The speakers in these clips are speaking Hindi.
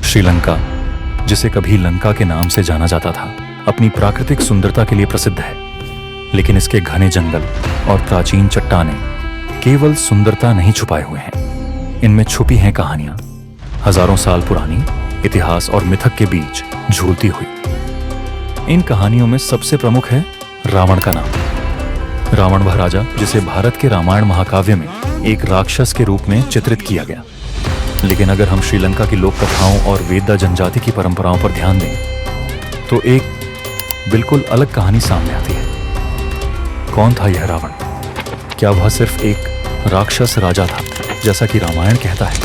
श्रीलंका, जिसे कभी लंका के नाम से जाना जाता था, अपनी प्राकृतिक सुंदरता के लिए प्रसिद्ध है। लेकिन इसके घने जंगल और प्राचीन चट्टानें केवल सुंदरता नहीं छुपाए हुए हैं, इनमें छुपी हैं कहानियां, हजारों साल पुरानी, इतिहास और मिथक के बीच झूलती हुई। इन कहानियों में सबसे प्रमुख है रावण का नाम। रावण वह राजा जिसे भारत के रामायण महाकाव्य में एक राक्षस के रूप में चित्रित किया गया। लेकिन अगर हम श्रीलंका की लोक कथाओं और वेदा जनजाति की परंपराओं पर ध्यान दें तो एक बिल्कुल अलग कहानी सामने आती है। कौन था यह रावण? क्या वह सिर्फ एक राक्षस राजा था जैसा कि रामायण कहता है,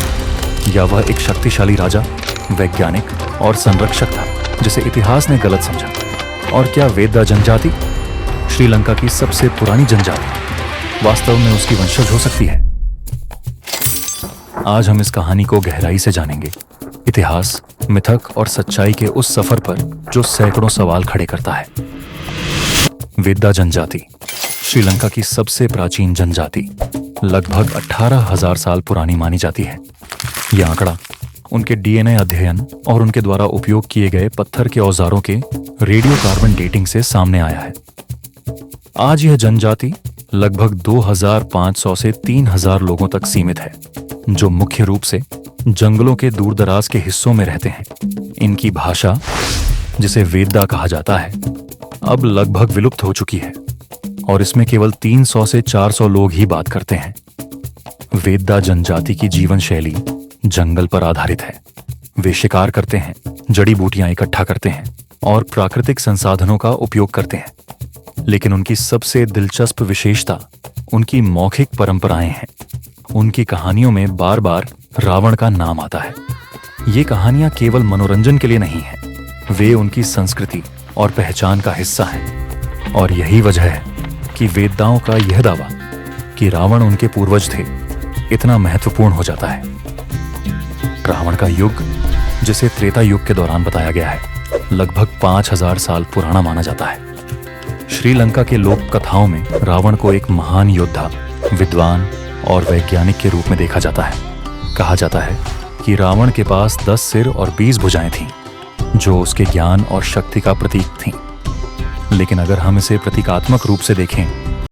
या वह एक शक्तिशाली राजा, वैज्ञानिक और संरक्षक था जिसे इतिहास ने गलत समझा? और क्या वेदा जनजाति, श्रीलंका की सबसे पुरानी जनजाति, वास्तव में उसकी वंशज हो सकती है? आज हम इस कहानी को गहराई से जानेंगे, इतिहास, मिथक और सच्चाई के उस सफर पर जो सैकड़ों सवाल खड़े करता है। वेदा जनजाति, श्रीलंका की सबसे प्राचीन जनजाति, लगभग 18,000 साल पुरानी मानी जाती है। यह आंकड़ा उनके डीएनए अध्ययन और उनके द्वारा उपयोग किए गए पत्थर के औजारों के रेडियोकार्बन डेटिंग से सामने आया है। आज यह जनजाति लगभग 2,500 से 3,000 लोगों तक सीमित है, जो मुख्य रूप से जंगलों के दूरदराज के हिस्सों में रहते हैं। इनकी भाषा, जिसे वेदा कहा जाता है, अब लगभग विलुप्त हो चुकी है और इसमें केवल 300 से 400 लोग ही बात करते हैं। वेदा जनजाति की जीवन शैली जंगल पर आधारित है। वे शिकार करते हैं, जड़ी बूटियां इकट्ठा करते हैं और प्राकृतिक संसाधनों का उपयोग करते हैं। लेकिन उनकी सबसे दिलचस्प विशेषता उनकी मौखिक परंपराएं हैं। उनकी कहानियों में बार बार रावण का नाम आता है। ये कहानियां केवल मनोरंजन के लिए नहीं है, वे उनकी संस्कृति और पहचान का हिस्सा हैं। और यही वजह है कि वेदाओं का यह दावा कि रावण उनके पूर्वज थे इतना महत्वपूर्ण हो जाता है। रावण का युग, जिसे त्रेता युग के दौरान बताया गया है, लगभग 5,000 साल पुराना माना जाता है। श्रीलंका के लोक कथाओं में रावण को एक महान योद्धा, विद्वान और वैज्ञानिक के रूप में देखा जाता है। कहा जाता है कि रावण के पास 10 सिर और 20 भुजाएं थीं, जो उसके ज्ञान और शक्ति का प्रतीक थीं। लेकिन अगर हम इसे प्रतीकात्मक रूप से देखें